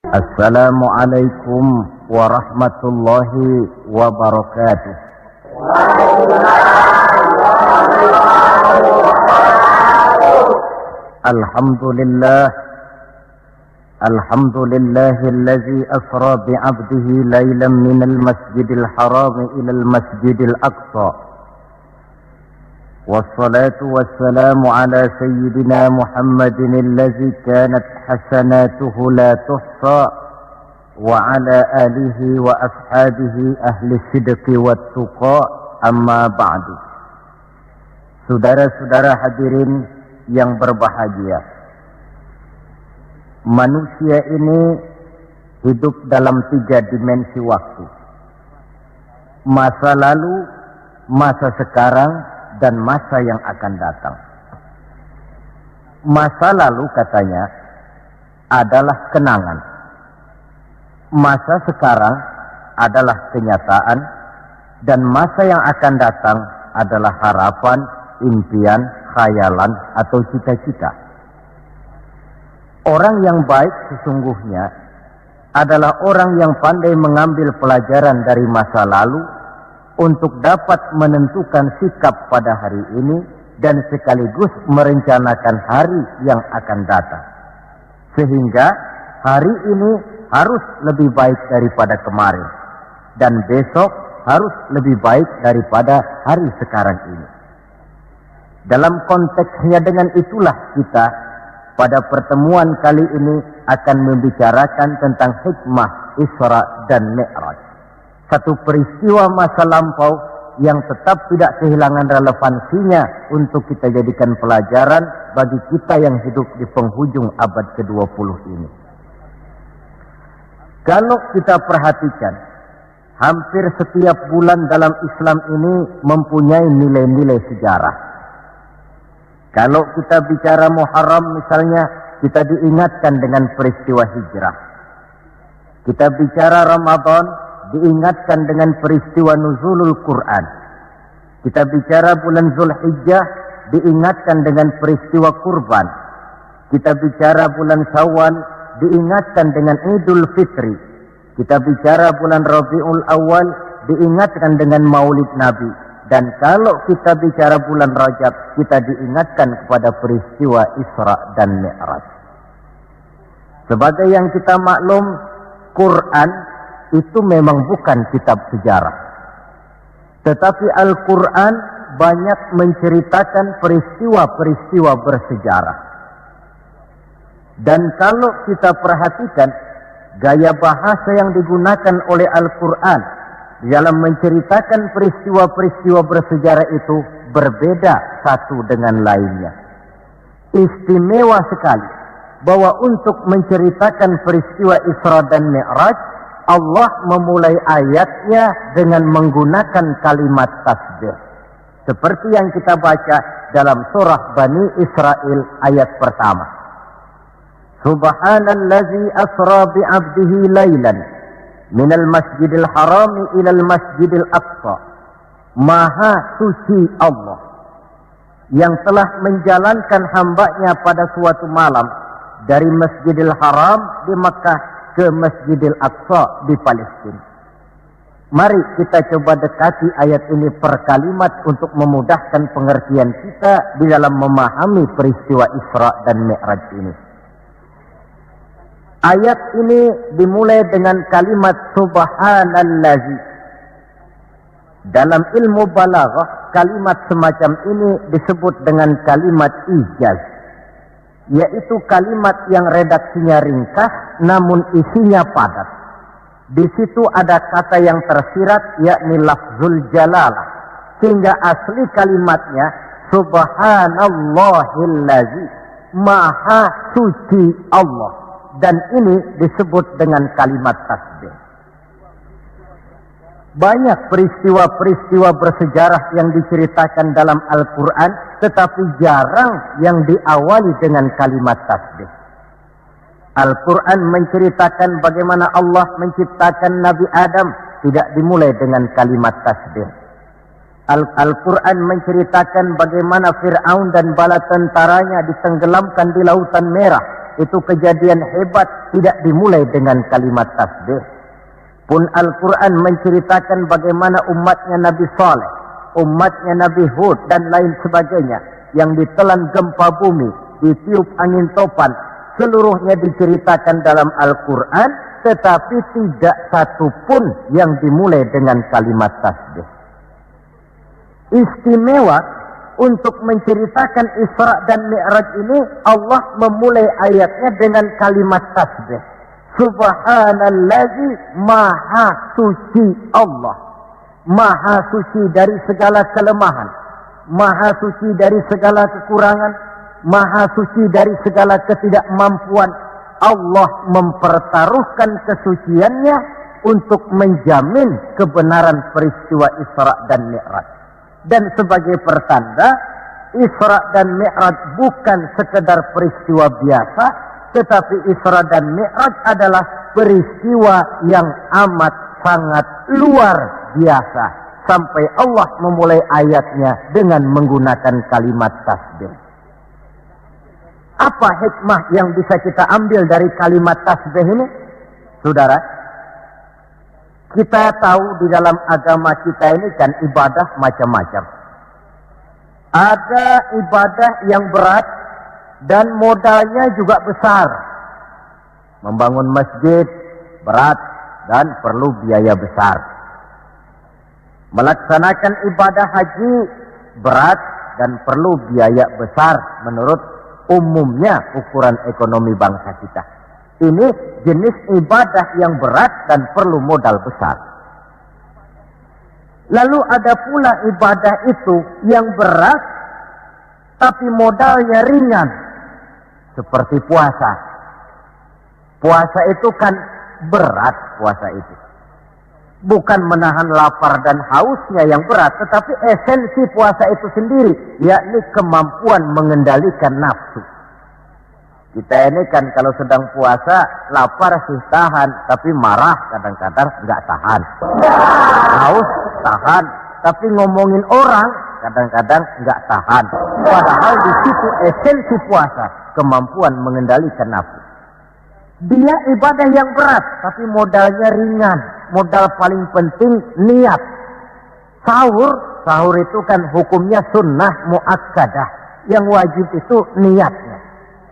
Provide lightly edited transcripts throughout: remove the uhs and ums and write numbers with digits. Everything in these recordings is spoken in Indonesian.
Assalamualaikum warahmatullahi wabarakatuh. Alhamdulillahilladzi asra bi'abdihi laylan minal masjidil haram ilal masjidil aqsa. والصلاة والسلام على سيدنا محمد الذي كانت حسناته لا تحصى وعلى آله وأصحابه أهل الصدق والتقى أما بعد. Saudara-saudara hadirin yang berbahagia, manusia ini hidup dalam 3 dimensi waktu: masa lalu, masa sekarang, dan masa yang akan datang. Masa lalu katanya adalah kenangan. Masa sekarang adalah kenyataan, dan masa yang akan datang adalah harapan, impian, khayalan, atau cita-cita. Orang yang baik sesungguhnya adalah orang yang pandai mengambil pelajaran dari masa lalu untuk dapat menentukan sikap pada hari ini dan sekaligus merencanakan hari yang akan datang. Sehingga hari ini harus lebih baik daripada kemarin, dan besok harus lebih baik daripada hari sekarang ini. Dalam konteksnya dengan itulah kita pada pertemuan kali ini akan membicarakan tentang hikmah Isra dan Mi'raj. Satu peristiwa masa lampau yang tetap tidak kehilangan relevansinya untuk kita jadikan pelajaran bagi kita yang hidup di penghujung abad ke-20 ini. Kalau kita perhatikan, hampir setiap bulan dalam Islam ini mempunyai nilai-nilai sejarah. Kalau kita bicara Muharram misalnya, kita diingatkan dengan peristiwa hijrah. Kita bicara Ramadan, diingatkan dengan peristiwa nuzulul Quran. Kita bicara bulan Zulhijjah, diingatkan dengan peristiwa kurban. Kita bicara bulan Syawal, diingatkan dengan Idul Fitri. Kita bicara bulan Rabiul Awal, diingatkan dengan Maulid Nabi. Dan kalau kita bicara bulan Rajab, kita diingatkan kepada peristiwa Isra dan Mi'raj. Sebagai yang kita maklum, Quran itu memang bukan kitab sejarah. Tetapi Al-Quran banyak menceritakan peristiwa-peristiwa bersejarah. Dan kalau kita perhatikan, gaya bahasa yang digunakan oleh Al-Quran dalam menceritakan peristiwa-peristiwa bersejarah itu berbeda satu dengan lainnya. Istimewa sekali bahwa untuk menceritakan peristiwa Isra dan Mi'raj, Allah memulai ayatnya dengan menggunakan kalimat tasbih. Seperti yang kita baca dalam surah Bani Israel ayat pertama. Subhanallazi asra bi'abdihi laylan minal masjidil harami ilal masjidil aqsa. Maha suci Allah yang telah menjalankan hambanya pada suatu malam dari Masjidil Haram di Makkah ke Masjidil Aqsa di Palestina. Mari kita coba dekati ayat ini per kalimat untuk memudahkan pengertian kita di dalam memahami peristiwa Isra dan Mi'raj ini. Ayat ini dimulai dengan kalimat Subhanallazi. Dalam ilmu balaghah, kalimat semacam ini disebut dengan kalimat ijaz, yaitu kalimat yang redaksinya ringkas namun isinya padat. Di situ ada kata yang tersirat, yakni lafzul jalalah, sehingga asli kalimatnya Subhanallahillazi, maha suci Allah, dan ini disebut dengan kalimat tasbih. Banyak peristiwa-peristiwa bersejarah yang diceritakan dalam Al-Quran, tetapi jarang yang diawali dengan kalimat tasbih. Al-Quran menceritakan bagaimana Allah menciptakan Nabi Adam, tidak dimulai dengan kalimat tasbih. Al-Quran menceritakan bagaimana Fir'aun dan bala tentaranya ditenggelamkan di Lautan Merah, itu kejadian hebat tidak dimulai dengan kalimat tasbih. Pun Al-Quran menceritakan bagaimana umatnya Nabi Saleh, umatnya Nabi Hud dan lain sebagainya yang ditelan gempa bumi, ditiup angin topan, seluruhnya diceritakan dalam Al-Quran, tetapi tidak satu pun yang dimulai dengan kalimat tasbih. Istimewa untuk menceritakan Isra dan Mi'raj ini, Allah memulai ayatnya dengan kalimat tasbih. Subhanallazi, maha suci Allah, maha suci dari segala kelemahan, maha suci dari segala kekurangan, maha suci dari segala ketidakmampuan. Allah mempertaruhkan kesuciannya untuk menjamin kebenaran peristiwa Isra dan Mi'raj. Dan sebagai pertanda, Isra dan Mi'raj bukan sekedar peristiwa biasa, tetapi Isra dan Mi'raj adalah peristiwa yang amat sangat luar biasa. Sampai Allah memulai ayatnya dengan menggunakan kalimat tasbih. Apa hikmah yang bisa kita ambil dari kalimat tasbih ini? Saudara, kita tahu di dalam agama kita ini kan ibadah macam-macam. Ada ibadah yang berat dan modalnya juga besar. Membangun masjid berat dan perlu biaya besar. Melaksanakan ibadah haji berat dan perlu biaya besar menurut umumnya ukuran ekonomi bangsa kita. Ini jenis ibadah yang berat dan perlu modal besar. Lalu ada pula ibadah itu yang berat tapi modalnya ringan. Seperti puasa. Puasa itu kan berat, puasa itu. Bukan menahan lapar dan hausnya yang berat, tetapi esensi puasa itu sendiri, yakni kemampuan mengendalikan nafsu. Kita ini kan kalau sedang puasa, lapar sih tahan, tapi marah kadang-kadang nggak tahan. Haus tahan, tapi ngomongin orang kadang-kadang nggak tahan. Padahal di situ esensi puasa, kemampuan mengendalikan nafsu. Dia ibadah yang berat, tapi modalnya ringan. Modal paling penting niat. Sahur itu kan hukumnya sunnah muakkadah. Yang wajib itu niatnya.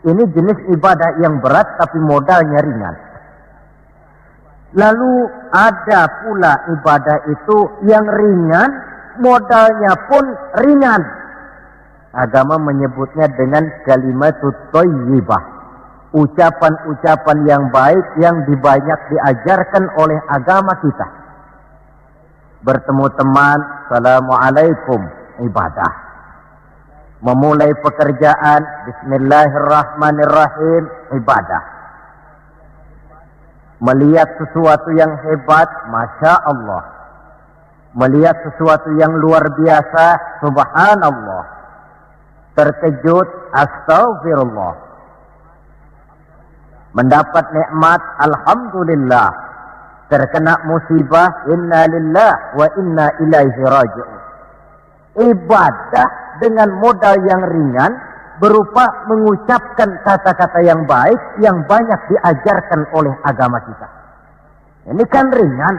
Ini jenis ibadah yang berat tapi modalnya ringan. Lalu ada pula ibadah itu yang ringan, modalnya pun ringan. Agama menyebutnya dengan kalimatut thayyibah. Ucapan-ucapan yang baik yang dibanyak diajarkan oleh agama kita. Bertemu teman, assalamualaikum, ibadah. Memulai pekerjaan, bismillahirrahmanirrahim, ibadah. Melihat sesuatu yang hebat, masya Allah. Melihat sesuatu yang luar biasa, subhanallah. Terkejut, astagfirullah. Mendapat nikmat, alhamdulillah. Terkena musibah, inna lillah wa inna ilaihi raji'un. Ibadah dengan modal yang ringan berupa mengucapkan kata-kata yang baik yang banyak diajarkan oleh agama kita. Ini kan ringan.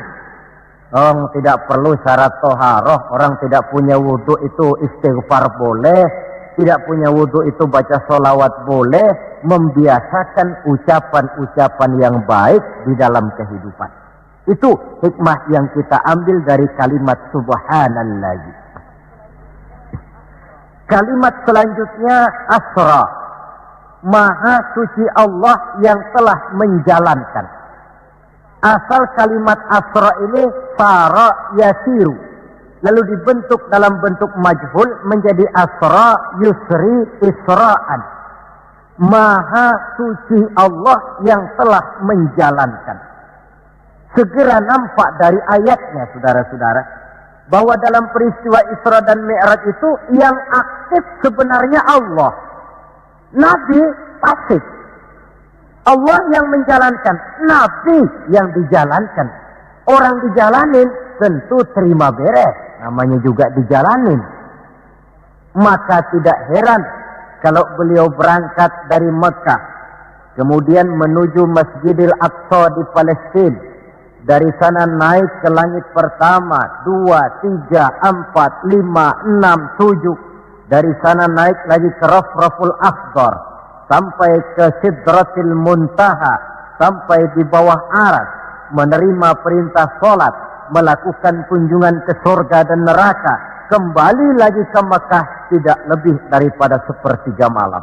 Orang tidak perlu syarat toharoh, orang tidak punya wudhu itu istighfar boleh. Tidak punya wudhu itu baca sholawat boleh, membiasakan ucapan-ucapan yang baik di dalam kehidupan. Itu hikmah yang kita ambil dari kalimat subhanallah. Kalimat selanjutnya asra. Maha suci Allah yang telah menjalankan. Asal kalimat asra ini sara yasiru. Lalu dibentuk dalam bentuk majhul menjadi asra yusri isra'an. Maha suci Allah yang telah menjalankan. Segera nampak dari ayatnya, saudara-saudara, bahwa dalam peristiwa Isra dan Mi'raj itu yang aktif sebenarnya Allah. Nabi pasif. Allah yang menjalankan, Nabi yang dijalankan. Orang dijalanin tentu terima beres. Namanya juga dijalanin. Maka tidak heran kalau beliau berangkat dari Mekah kemudian menuju Masjidil Aqsa di Palestina. Dari sana naik ke langit pertama, 2, 3, 4, 5, 6, 7. Dari sana naik lagi ke Rafraful Akhdar, sampai ke Sidratil Muntaha, sampai di bawah Aras, menerima perintah sholat, melakukan kunjungan ke surga dan neraka, kembali lagi ke Mekah tidak lebih daripada 1/3 malam.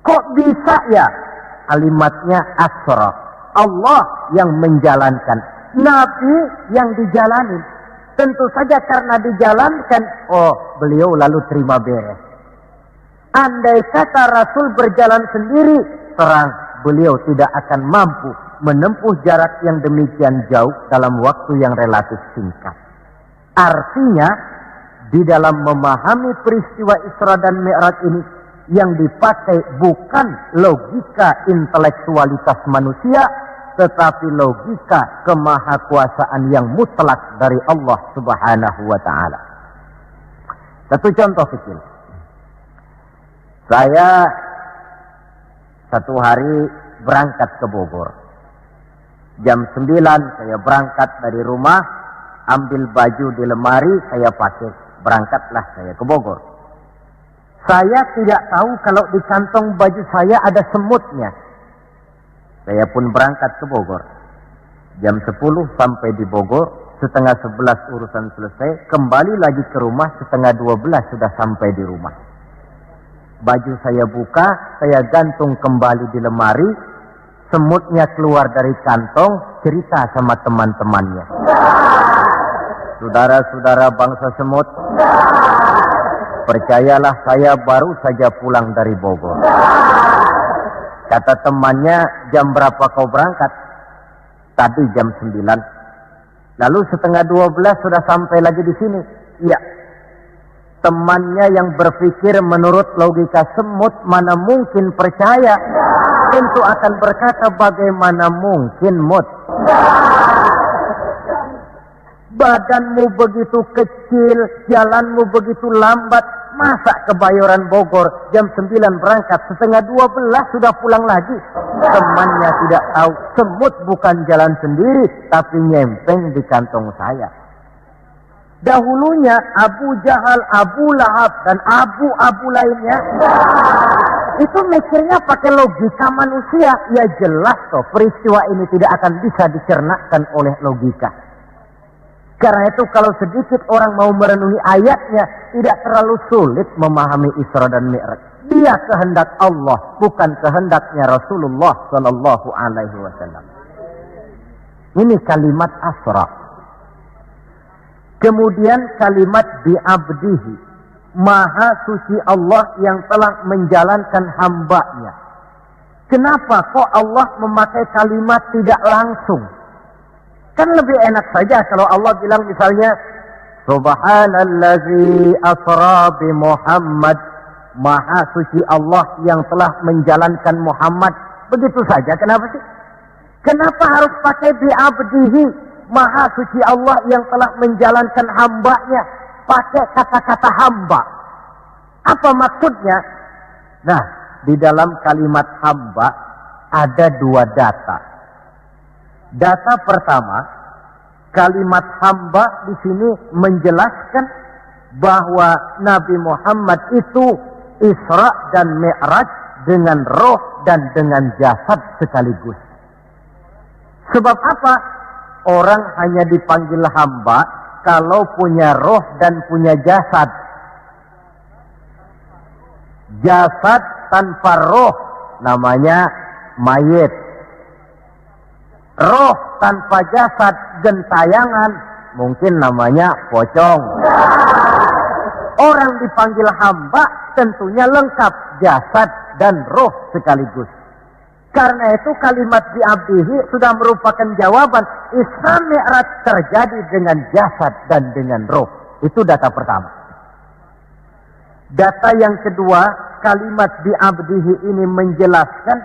Kok bisa ya? Kalimatnya Asra. Allah yang menjalankan, Nabi yang dijalani. Tentu saja karena dijalankan, beliau lalu terima beres. Andai kata Rasul berjalan sendiri, terang beliau tidak akan mampu menempuh jarak yang demikian jauh dalam waktu yang relatif singkat. Artinya, di dalam memahami peristiwa Isra dan Mi'raj ini, yang dipakai bukan logika intelektualitas manusia, tetapi logika kemahakuasaan yang mutlak dari Allah Subhanahu wa ta'ala. Satu contoh kecil. Saya satu hari berangkat ke Bogor. Jam 9 saya berangkat dari rumah, ambil baju di lemari, saya pakai, berangkatlah saya ke Bogor. Saya tidak tahu kalau di kantong baju saya ada semutnya. Saya pun berangkat ke Bogor. Jam 10 sampai di Bogor, 10:30 urusan selesai, kembali lagi ke rumah 11:30 sudah sampai di rumah. Baju saya buka, saya gantung kembali di lemari, semutnya keluar dari kantong, cerita sama teman-temannya. Saudara-saudara bangsa semut, percayalah saya baru saja pulang dari Bogor. Kata temannya, jam berapa kau berangkat? Tadi jam 9. Lalu 11:30 sudah sampai lagi di sini. Iya. Temannya yang berpikir menurut logika semut, mana mungkin percaya. Tentu akan berkata, bagaimana mungkin mut? Badanmu begitu kecil, jalanmu begitu lambat, masa ke Bayoran Bogor jam 9 berangkat, 11:30 sudah pulang lagi? Temannya tidak tahu, semut bukan jalan sendiri, tapi nyempeng di kantong saya. Dahulunya Abu Jahal, Abu Lahab, dan abu-abu lainnya, itu mikirnya pakai logika manusia. Ya jelas toh, peristiwa ini tidak akan bisa dicernakkan oleh logika. Karena itu kalau sedikit orang mau merenungi ayatnya, tidak terlalu sulit memahami Isra dan Mi'raj. Dia kehendak Allah, bukan kehendaknya Rasulullah Sallallahu Alaihi Wasallam. Ini kalimat Asra. Kemudian kalimat bi'abdihi, Maha suci Allah yang telah menjalankan hambanya. Kenapa kok Allah memakai kalimat tidak langsung? Kan lebih enak saja kalau Allah bilang misalnya, Subhanallazi asra bi Muhammad, Maha suci Allah yang telah menjalankan Muhammad. Begitu saja, kenapa sih? Kenapa harus pakai bi'abdihi, Maha suci Allah yang telah menjalankan hambanya? Pakai kata-kata hamba. Apa maksudnya? Nah, di dalam kalimat hamba ada dua data. Data pertama, kalimat hamba di sini menjelaskan bahwa Nabi Muhammad itu Isra dan Mi'raj dengan roh dan dengan jasad sekaligus. Sebab apa? Orang hanya dipanggil hamba kalau punya roh dan punya jasad. Jasad tanpa roh namanya mayit. Roh tanpa jasad gentayangan, mungkin namanya pocong. Orang dipanggil hamba tentunya lengkap jasad dan roh sekaligus. Karena itu kalimat bi'abdihi sudah merupakan jawaban Isra Mi'raj terjadi dengan jasad dan dengan roh. Itu data pertama. Data yang kedua, kalimat bi'abdihi ini menjelaskan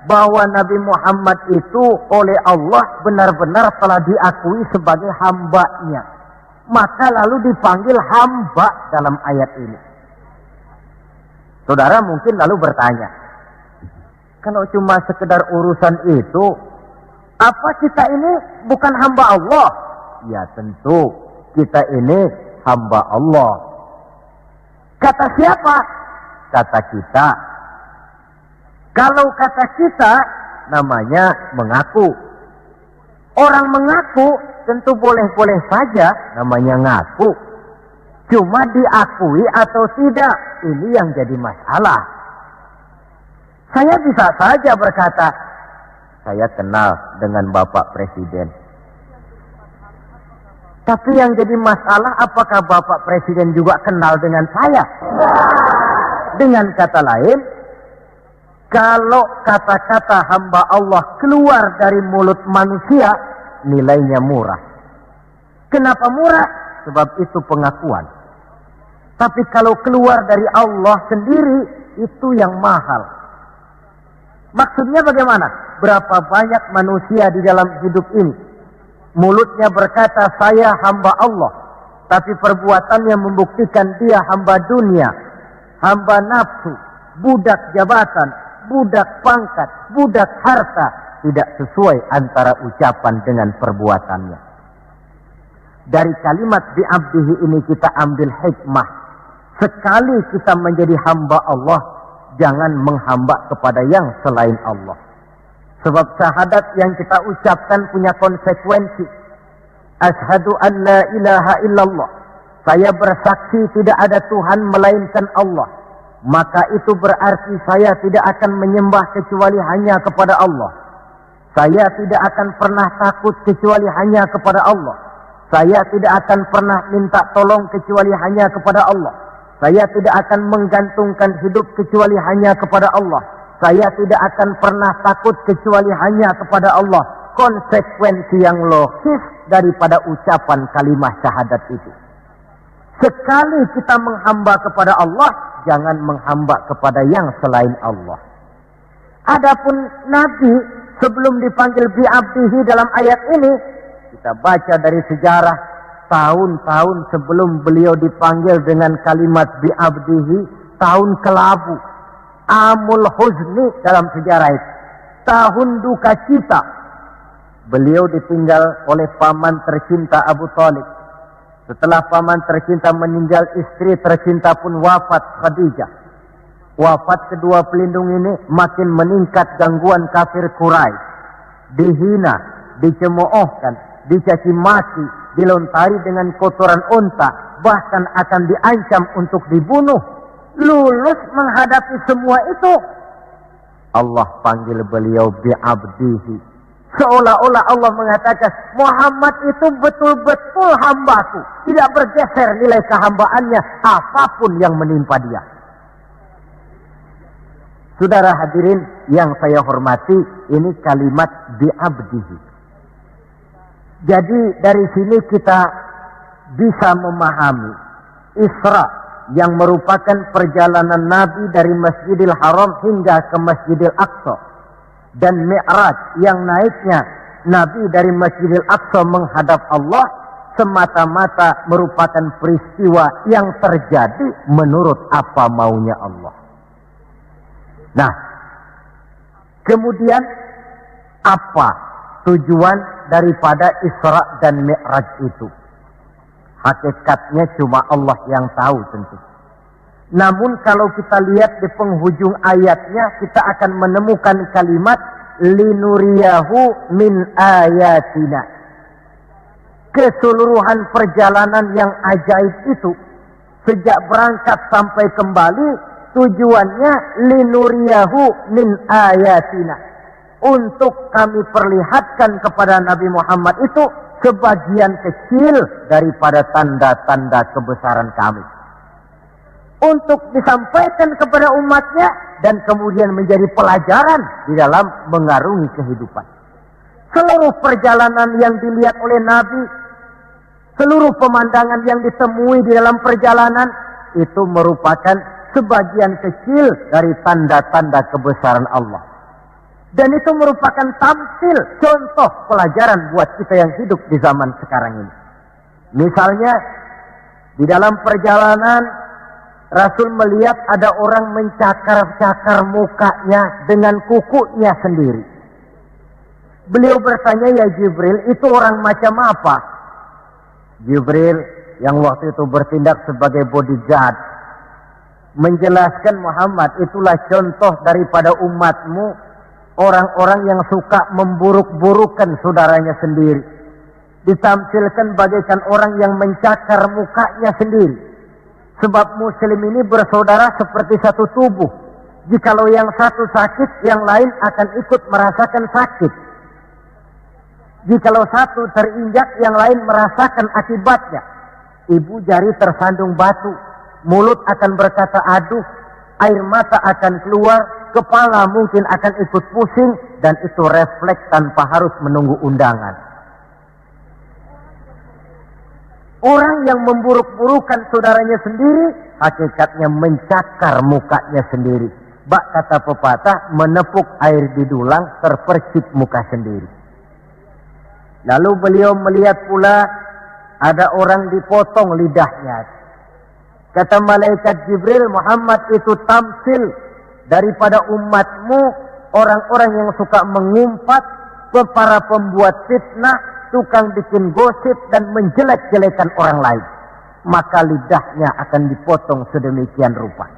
bahwa Nabi Muhammad itu oleh Allah benar-benar telah diakui sebagai hambanya. Maka lalu dipanggil hamba dalam ayat ini. Saudara mungkin lalu bertanya, Kalau cuma sekedar urusan itu, apa kita ini bukan hamba Allah? Ya tentu, kita ini hamba Allah. Kata siapa? Kata kita. Kalau kata kita, namanya mengaku. Orang mengaku tentu boleh-boleh saja, namanya ngaku. Cuma diakui atau tidak, ini yang jadi masalah. Saya bisa saja berkata, saya kenal dengan Bapak Presiden. Tapi yang jadi masalah, apakah Bapak Presiden juga kenal dengan saya? Dengan kata lain, kalau kata-kata hamba Allah keluar dari mulut manusia, nilainya murah. Kenapa murah? Sebab itu pengakuan. Tapi kalau keluar dari Allah sendiri, itu yang mahal. Maksudnya bagaimana? Berapa banyak manusia di dalam hidup ini mulutnya berkata saya hamba Allah, tapi perbuatannya membuktikan dia hamba dunia, hamba nafsu, budak jabatan, budak pangkat, budak harta. Tidak sesuai antara ucapan dengan perbuatannya. Dari kalimat bi'abdihi ini kita ambil hikmah. Sekali kita menjadi hamba Allah, jangan menghamba kepada yang selain Allah. Sebab syahadat yang kita ucapkan punya konsekuensi. Asyhadu an la ilaha illallah. Saya bersaksi tidak ada Tuhan melainkan Allah. Maka itu berarti saya tidak akan menyembah kecuali hanya kepada Allah. Saya tidak akan pernah takut kecuali hanya kepada Allah. Saya tidak akan pernah minta tolong kecuali hanya kepada Allah. Saya tidak akan menggantungkan hidup kecuali hanya kepada Allah. Saya tidak akan pernah takut kecuali hanya kepada Allah. Konsekuensi yang logis daripada ucapan kalimat syahadat itu. Sekali kita menghamba kepada Allah, jangan menghamba kepada yang selain Allah. Adapun Nabi sebelum dipanggil bi'abdihi dalam ayat ini, kita baca dari sejarah tahun-tahun sebelum beliau dipanggil dengan kalimat bi'abdihi, tahun kelabu, amul huzni dalam sejarah itu, tahun duka cita. Beliau ditinggal oleh paman tercinta Abu Thalib. Setelah paman tercinta meninggal, istri tercinta pun wafat, Khadijah. Wafat kedua pelindung ini, makin meningkat gangguan kafir Quraisy. Dihina, dicemoohkan, dicaci maki, dilontari dengan kotoran unta, bahkan akan diancam untuk dibunuh. Lulus menghadapi semua itu, Allah panggil beliau bi'abdihi. Seolah-olah Allah mengatakan, Muhammad itu betul-betul hambaku. Tidak bergeser nilai kehambaannya apapun yang menimpa dia. Saudara hadirin yang saya hormati, ini kalimat bi'abdihi. Jadi dari sini kita bisa memahami Isra yang merupakan perjalanan Nabi dari Masjidil Haram hingga ke Masjidil Aqsa. Dan Mi'raj yang naiknya Nabi dari Masjidil Aqsa menghadap Allah semata-mata merupakan peristiwa yang terjadi menurut apa maunya Allah. Nah, kemudian apa tujuan daripada Isra dan Mi'raj itu? Hakikatnya cuma Allah yang tahu tentu. Namun kalau kita lihat di penghujung ayatnya, kita akan menemukan kalimat linuriyahu min ayatina. Keseluruhan perjalanan yang ajaib itu, sejak berangkat sampai kembali, tujuannya linuriyahu min ayatina. Untuk kami perlihatkan kepada Nabi Muhammad itu sebagian kecil daripada tanda-tanda kebesaran kami. Untuk disampaikan kepada umatnya dan kemudian menjadi pelajaran di dalam mengarungi kehidupan. Seluruh perjalanan yang dilihat oleh Nabi, seluruh pemandangan yang ditemui di dalam perjalanan, itu merupakan sebagian kecil dari tanda-tanda kebesaran Allah. Dan itu merupakan tampil, contoh pelajaran buat kita yang hidup di zaman sekarang ini. Misalnya, di dalam perjalanan Rasul melihat ada orang mencakar-cakar mukanya dengan kukunya sendiri. Beliau bertanya, ya Jibril, itu orang macam apa? Jibril yang waktu itu bertindak sebagai bodyguard menjelaskan, Muhammad, itulah contoh daripada umatmu, orang-orang yang suka memburuk-burukan saudaranya sendiri. Ditampilkan bagaikan orang yang mencakar mukanya sendiri. Sebab muslim ini bersaudara seperti satu tubuh. Jikalau yang satu sakit, yang lain akan ikut merasakan sakit. Jikalau satu terinjak, yang lain merasakan akibatnya. Ibu jari tersandung batu, mulut akan berkata aduh, air mata akan keluar, kepala mungkin akan ikut pusing, dan itu refleks tanpa harus menunggu undangan. Orang yang memburuk-burukan saudaranya sendiri, hakikatnya mencakar mukanya sendiri. Bak kata pepatah, menepuk air di dulang, terpercik muka sendiri. Lalu beliau melihat pula ada orang dipotong lidahnya. Kata malaikat Jibril, Muhammad, itu tamsil daripada umatmu, orang-orang yang suka mengumpat, para pembuat fitnah, tukang bikin gosip dan menjelek-jelekan orang lain. Maka lidahnya akan dipotong sedemikian rupa.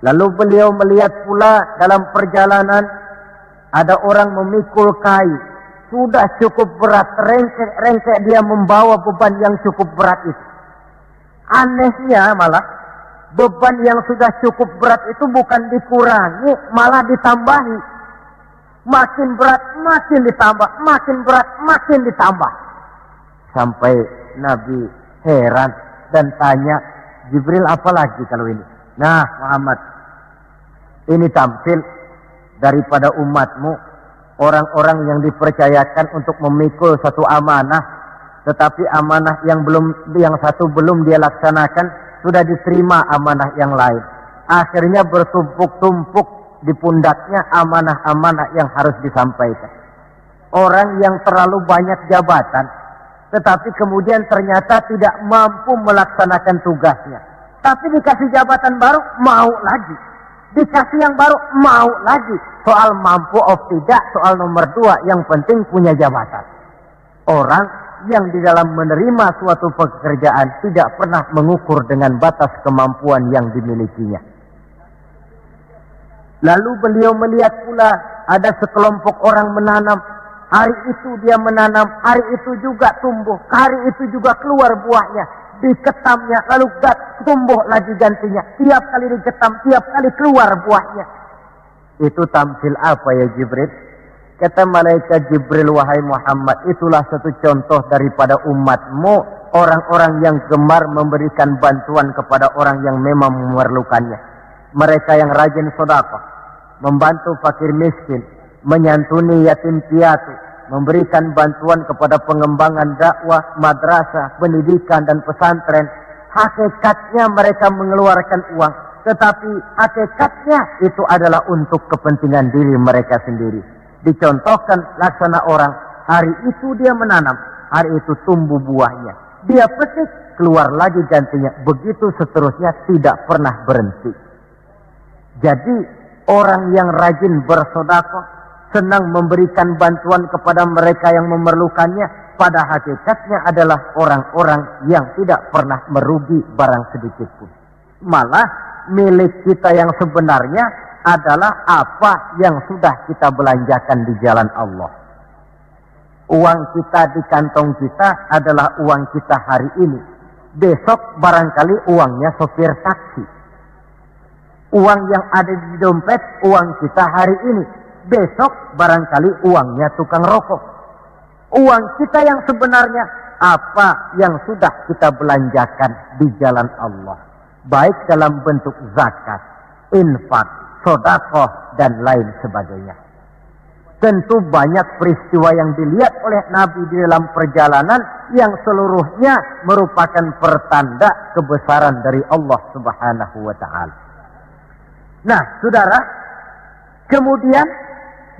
Lalu beliau melihat pula dalam perjalanan ada orang memikul kayu. Sudah cukup berat, rengkek dia membawa beban yang cukup berat itu. Anehnya malah, beban yang sudah cukup berat itu bukan dikurangi, malah ditambahi. Makin berat, makin ditambah. Makin berat, makin ditambah. Sampai Nabi heran dan tanya, Jibril, apa lagi kalau ini? Nah, Muhammad, ini tamsil daripada umatmu, orang-orang yang dipercayakan untuk memikul satu amanah, tetapi amanah yang satu belum dia laksanakan, sudah diterima amanah yang lain. Akhirnya bertumpuk-tumpuk di pundaknya amanah-amanah yang harus disampaikan. Orang yang terlalu banyak jabatan, tetapi kemudian ternyata tidak mampu melaksanakan tugasnya. Tapi dikasih jabatan baru, mau lagi. Dikasih yang baru, mau lagi. Soal mampu atau tidak, soal nomor 2, yang penting punya jabatan. Orang yang di dalam menerima suatu pekerjaan tidak pernah mengukur dengan batas kemampuan yang dimilikinya. Lalu beliau melihat pula ada sekelompok orang menanam. Hari itu dia menanam, hari itu juga tumbuh, hari itu juga keluar buahnya. Diketamnya, lalu tumbuh lagi gantinya. Tiap kali diketam, tiap kali keluar buahnya. Itu tamsil apa ya Jibril? Kata malaikat Jibril, wahai Muhammad, itulah satu contoh daripada umatmu, orang-orang yang gemar memberikan bantuan kepada orang yang memang memerlukannya. Mereka yang rajin sedekah, membantu fakir miskin, menyantuni yatim piatu, memberikan bantuan kepada pengembangan dakwah, madrasah, pendidikan dan pesantren. Hakikatnya mereka mengeluarkan uang, tetapi hakikatnya itu adalah untuk kepentingan diri mereka sendiri. Dicontohkan laksana orang, hari itu dia menanam, hari itu tumbuh buahnya. Dia petik, keluar lagi gantinya. Begitu seterusnya, tidak pernah berhenti. Jadi orang yang rajin bersedekah, senang memberikan bantuan kepada mereka yang memerlukannya, pada hakikatnya adalah orang-orang yang tidak pernah merugi barang sedikit pun. Malah milik kita yang sebenarnya adalah apa yang sudah kita belanjakan di jalan Allah. Uang kita di kantong kita adalah uang kita hari ini. Besok barangkali uangnya sopir taksi. Uang yang ada di dompet, uang kita hari ini. Besok barangkali uangnya tukang rokok. Uang kita yang sebenarnya, apa yang sudah kita belanjakan di jalan Allah. Baik dalam bentuk zakat, infak, sedekah, dan lain sebagainya. Tentu banyak peristiwa yang dilihat oleh Nabi di dalam perjalanan yang seluruhnya merupakan pertanda kebesaran dari Allah Subhanahu wa Ta'ala. Nah, saudara, kemudian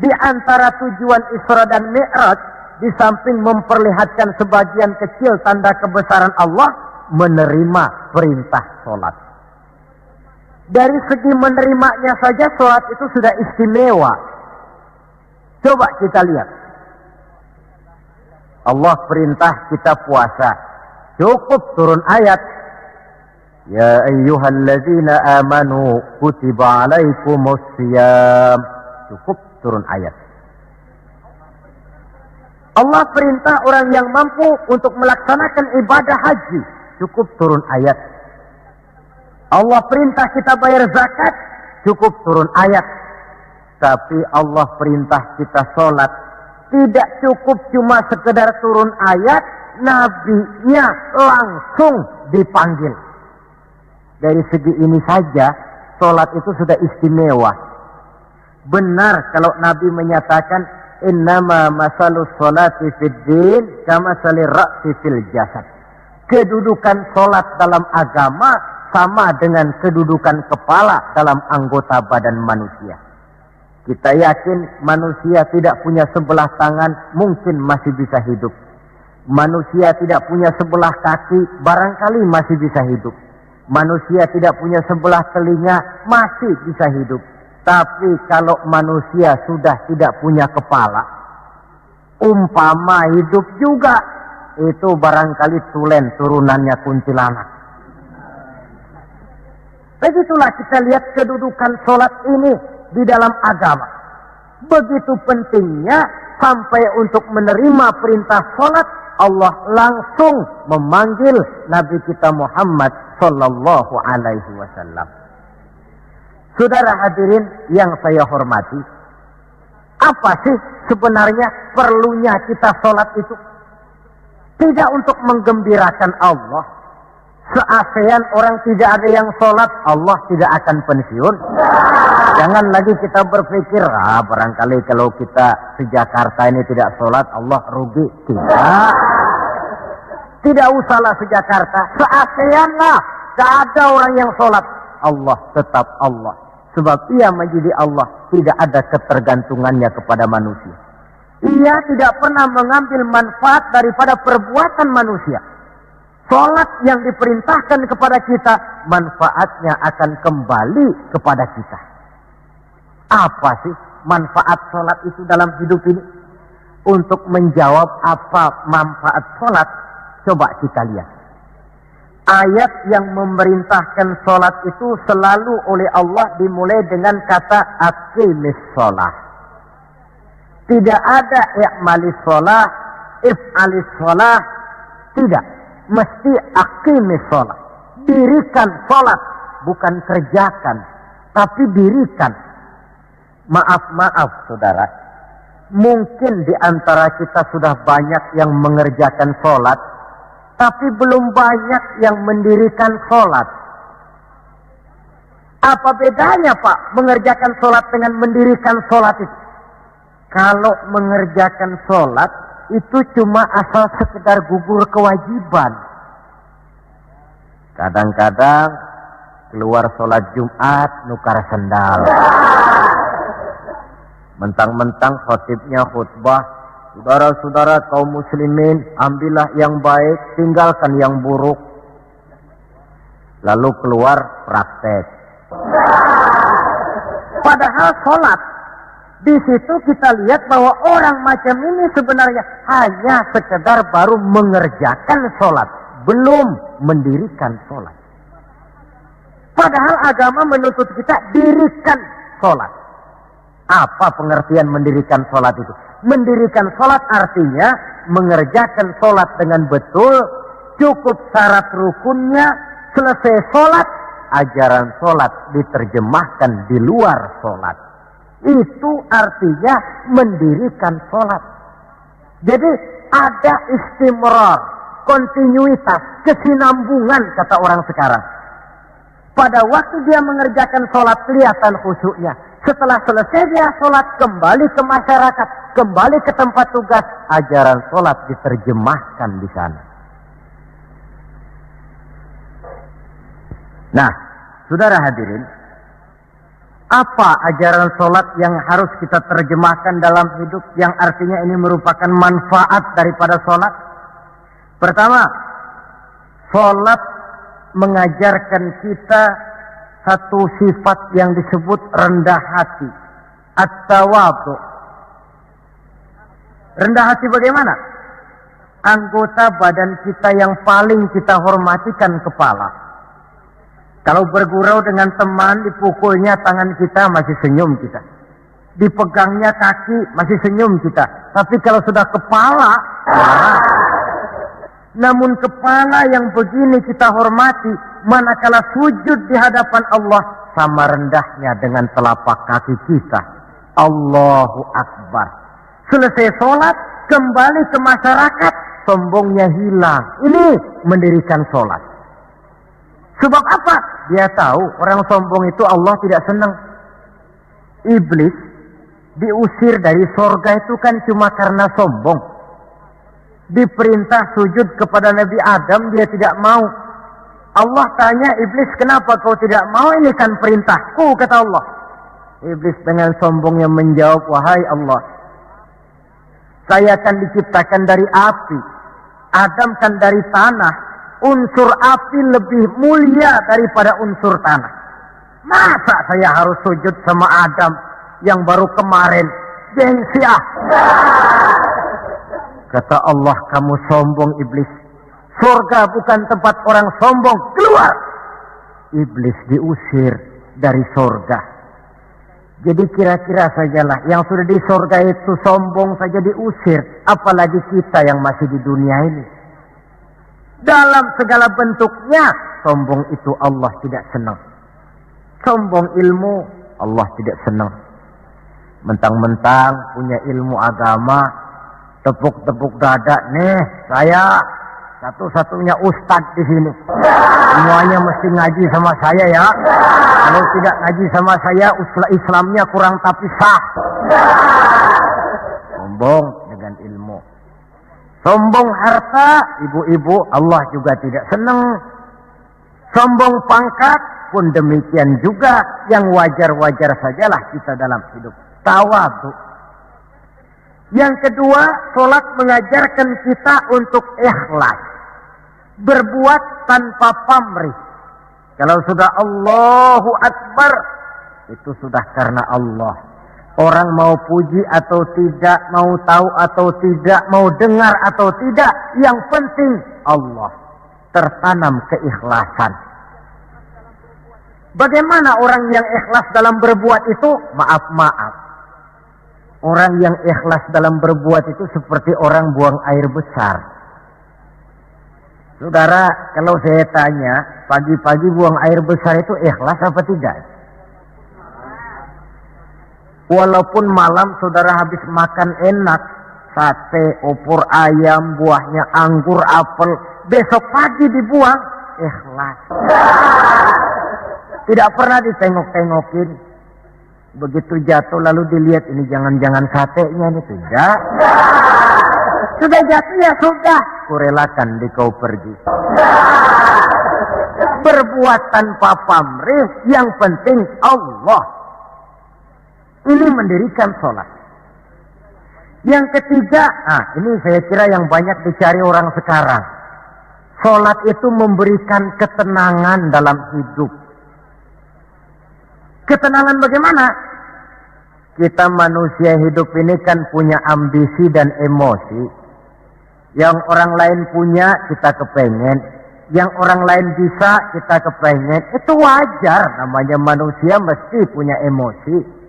di antara tujuan Isra dan Mi'raj, di samping memperlihatkan sebagian kecil tanda kebesaran Allah, menerima perintah sholat. Dari segi menerimanya saja sholat itu sudah istimewa. Coba kita lihat. Allah perintah kita puasa. Cukup turun ayat. Ya ayyuhalladzina amanu kutiba alaikumus siyam. Cukup turun ayat. Allah perintah orang yang mampu untuk melaksanakan ibadah haji. Cukup turun ayat. Allah perintah kita bayar zakat. Cukup turun ayat. Tapi Allah perintah kita sholat. Tidak cukup cuma sekedar turun ayat. Nabinya langsung dipanggil. Dari segi ini saja, sholat itu sudah istimewa. Benar kalau Nabi menyatakan, innama masalus sholati fid din kama salir ra'si fil jasad. Kedudukan sholat dalam agama sama dengan kedudukan kepala dalam anggota badan manusia. Kita yakin manusia tidak punya sebelah tangan, mungkin masih bisa hidup. Manusia tidak punya sebelah kaki, barangkali masih bisa hidup. Manusia tidak punya sebelah telinga, masih bisa hidup. Tapi kalau manusia sudah tidak punya kepala, umpama hidup juga, itu barangkali tulen turunannya kuntilanak. Begitulah kita lihat kedudukan sholat ini di dalam agama. Begitu pentingnya sampai untuk menerima perintah sholat, Allah langsung memanggil Nabi kita Muhammad sallallahu alaihi wasallam. Saudara hadirin yang saya hormati, apa sih sebenarnya perlunya kita sholat itu? Tidak untuk menggembirakan Allah. Se-ASEAN orang tidak ada yang sholat, Allah tidak akan pensiun. Jangan lagi kita berpikir, barangkali kalau kita di Jakarta ini tidak sholat, Allah rugi. Tidak usahlah se Jakarta, se-ASEAN lah, tidak ada orang yang sholat. Allah tetap Allah. Sebab ia menjadi Allah, tidak ada ketergantungannya kepada manusia. Ia tidak pernah mengambil manfaat daripada perbuatan manusia. Sholat yang diperintahkan kepada kita, manfaatnya akan kembali kepada kita. Apa sih manfaat sholat itu dalam hidup ini? Untuk menjawab apa manfaat sholat, coba kita lihat. Ayat yang memerintahkan sholat itu selalu oleh Allah dimulai dengan kata aqimis sholat. Tidak ada i'malis sholat, if'alis sholat. Tidak. Mesti aqimis sholat. Dirikan sholat. Bukan kerjakan. Tapi dirikan. Maaf saudara. Mungkin di antara kita sudah banyak yang mengerjakan sholat. Tapi belum banyak yang mendirikan sholat. Apa bedanya Pak mengerjakan sholat dengan mendirikan sholat itu? Kalau mengerjakan sholat itu cuma asal sekedar gugur kewajiban. Kadang-kadang keluar sholat Jumat nukar sendal. Mentang-mentang khotibnya khutbah, saudara-saudara kaum muslimin, ambillah yang baik, tinggalkan yang buruk. Lalu keluar praktek. Padahal sholat, di situ kita lihat bahwa orang macam ini sebenarnya hanya sekedar baru mengerjakan sholat, belum mendirikan sholat. Padahal agama menuntut kita dirikan sholat. Apa pengertian mendirikan sholat itu? Mendirikan sholat artinya mengerjakan sholat dengan betul, cukup syarat rukunnya, selesai sholat, ajaran sholat diterjemahkan di luar sholat. Itu artinya mendirikan sholat. Jadi ada istimrar, kontinuitas, kesinambungan kata orang sekarang. Pada waktu dia mengerjakan sholat kelihatan khusyuknya. Setelah selesai dia sholat, kembali ke masyarakat, kembali ke tempat tugas, ajaran sholat diterjemahkan di sana. Nah, saudara hadirin, apa ajaran sholat yang harus kita terjemahkan dalam hidup, yang artinya ini merupakan manfaat daripada sholat? Pertama, Salat mengajarkan kita satu sifat yang disebut rendah hati. At-tawadhu. Rendah hati bagaimana? Anggota badan kita yang paling kita hormatikan kepala. Kalau bergurau dengan teman, dipukulnya tangan kita, masih senyum kita. Dipegangnya kaki, masih senyum kita. Tapi kalau sudah kepala, namun kepala yang begini kita hormati, manakala sujud di hadapan Allah, sama rendahnya dengan telapak kaki kita. Allahu Akbar. Selesai sholat, kembali ke masyarakat, sombongnya hilang. Ini mendirikan sholat. Sebab apa? Dia tahu orang sombong itu Allah tidak senang. Iblis diusir dari sorga itu kan cuma karena sombong. Diperintah sujud kepada Nabi Adam, dia tidak mau. Allah tanya Iblis, kenapa kau tidak mau? Ini kan perintahku, kata Allah. Iblis dengan sombongnya menjawab, wahai Allah, saya akan diciptakan dari api, Adam kan dari tanah. Unsur api lebih mulia daripada unsur tanah. Masa saya harus sujud sama Adam yang baru kemarin? Gengsi ah. Kata Allah, kamu sombong iblis. Surga bukan tempat orang sombong. Keluar. Iblis diusir dari surga. Jadi kira-kira sajalah yang sudah di surga itu sombong saja diusir. Apalagi kita yang masih di dunia ini. Dalam segala bentuknya, sombong itu Allah tidak senang. Sombong ilmu, Allah tidak senang. Mentang-mentang punya ilmu agama, tepuk-tepuk dada, nih saya satu-satunya ustadz di sini. Semuanya mesti ngaji sama saya ya. Kalau tidak ngaji sama saya, Islamnya kurang tapi sah. Sombong dengan ilmu. Sombong harta, ibu-ibu, Allah juga tidak senang. Sombong pangkat pun demikian juga, yang wajar-wajar sajalah kita dalam hidup. Tawadhu. Yang kedua, sholat mengajarkan kita untuk ikhlas. Berbuat tanpa pamrih. Kalau sudah Allahu Akbar, itu sudah karena Allah. Orang mau puji atau tidak, mau tahu atau tidak, mau dengar atau tidak, yang penting Allah. Tertanam keikhlasan. Bagaimana orang yang ikhlas dalam berbuat itu? Maaf. Orang yang ikhlas dalam berbuat itu seperti orang buang air besar. Saudara, kalau saya tanya, pagi-pagi buang air besar itu ikhlas apa tidak? Walaupun malam saudara habis makan enak, sate, opor ayam, buahnya anggur, apel, besok pagi dibuang, ikhlas. Tidak pernah ditengok-tengokin. Begitu jatuh lalu dilihat, ini jangan-jangan satenya ini, tidak. Sudah jatuh ya sudah, kurelakan di kau pergi. Berbuat tanpa pamrih, yang penting Allah. Ini mendirikan sholat. Yang ketiga, ini saya kira yang banyak dicari orang sekarang. Sholat itu memberikan ketenangan dalam hidup. Ketenangan bagaimana? Kita manusia hidup ini kan punya ambisi dan emosi. Yang orang lain punya, kita kepengen. Yang orang lain bisa, kita kepengen. Itu wajar, namanya manusia mesti punya emosi.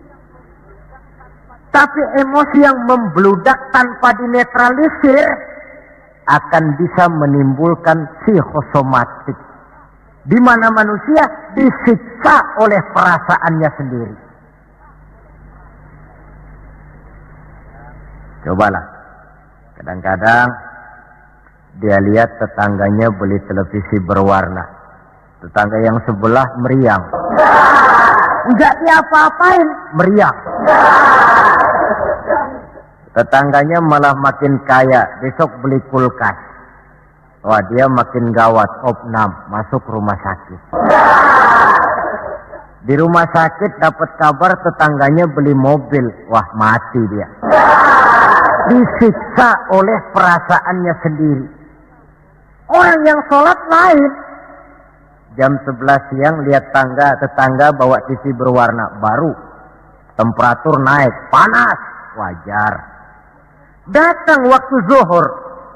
Tapi emosi yang membludak tanpa dinetralisir akan bisa menimbulkan psikosomatik. Di mana manusia disiksa oleh perasaannya sendiri. Cobalah. Kadang-kadang dia lihat tetangganya beli televisi berwarna. Tetangga yang sebelah meriang. Enggak diapa-apain, meriang. Tetangganya malah makin kaya, besok beli kulkas. Wah, dia makin gawat, opnam, masuk rumah sakit. Di rumah sakit dapat kabar tetangganya beli mobil, wah mati dia. Disiksa oleh perasaannya sendiri. Orang yang sholat lain. Jam 11 siang lihat tetangga bawa TV berwarna baru. Temperatur naik, panas, wajar. Datang waktu zuhur,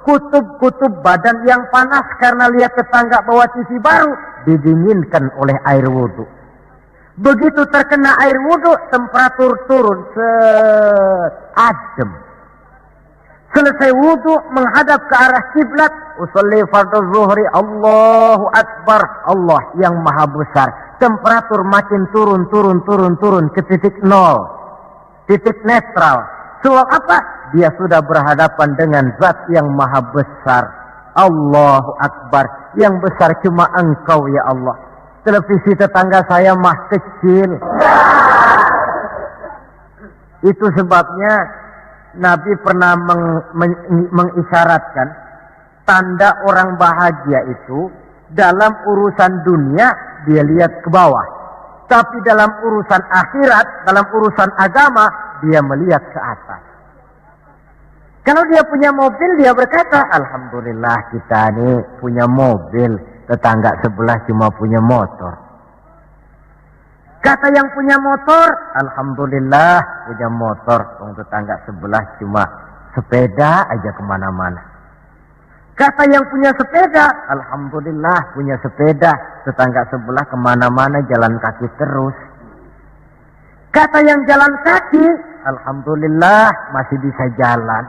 kutub-kutub badan yang panas karena lihat tetangga bawa TV baru, didinginkan oleh air wudhu. Begitu terkena air wudhu, temperatur turun, adem. Selesai wudhu, menghadap ke arah kiblat, usolli fardhu zuhri, Allahu Akbar, Allah yang maha besar. Temperatur makin turun ke titik nol, titik netral. Sebab apa? Dia sudah berhadapan dengan zat yang maha besar. Allahu Akbar, yang besar cuma Engkau ya Allah. Televisi tetangga saya mah kecil. Itu sebabnya Nabi pernah mengisyaratkan tanda orang bahagia itu dalam urusan dunia dia lihat ke bawah, tapi dalam urusan akhirat, dalam urusan agama dia melihat ke atas. Kalau dia punya mobil, dia berkata, Alhamdulillah kita ini punya mobil, tetangga sebelah cuma punya motor. Kata yang punya motor, Alhamdulillah punya motor, tetangga sebelah cuma sepeda aja kemana-mana. Kata yang punya sepeda, Alhamdulillah punya sepeda, tetangga sebelah kemana-mana jalan kaki terus. Kata yang jalan kaki, Alhamdulillah masih bisa jalan.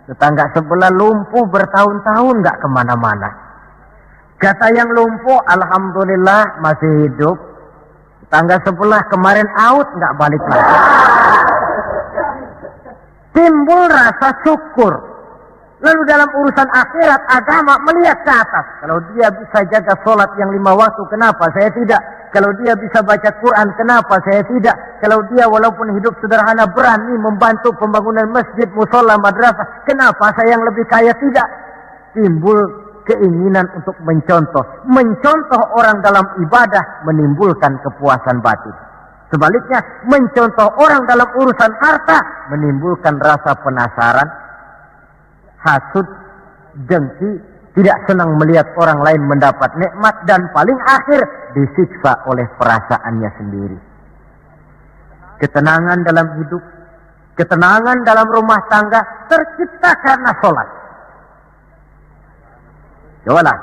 Tetangga sebelah lumpuh bertahun-tahun gak kemana-mana. Kata yang lumpuh, Alhamdulillah masih hidup. Tetangga sebelah kemarin out gak balik lagi. Timbul rasa syukur. Lalu dalam urusan akhirat, agama melihat ke atas. Kalau dia bisa jaga sholat yang 5 waktu, kenapa saya tidak? Kalau dia bisa baca Quran, kenapa saya tidak? Kalau dia walaupun hidup sederhana berani membantu pembangunan masjid, musola, madrasah, kenapa saya yang lebih kaya tidak? Timbul keinginan untuk mencontoh. Mencontoh orang dalam ibadah menimbulkan kepuasan batin. Sebaliknya, mencontoh orang dalam urusan harta menimbulkan rasa penasaran, hasud, dengki, tidak senang melihat orang lain mendapat nikmat, dan paling akhir disiksa oleh perasaannya sendiri. Ketenangan dalam hidup, ketenangan dalam rumah tangga tercipta karena sholat. Cobalah,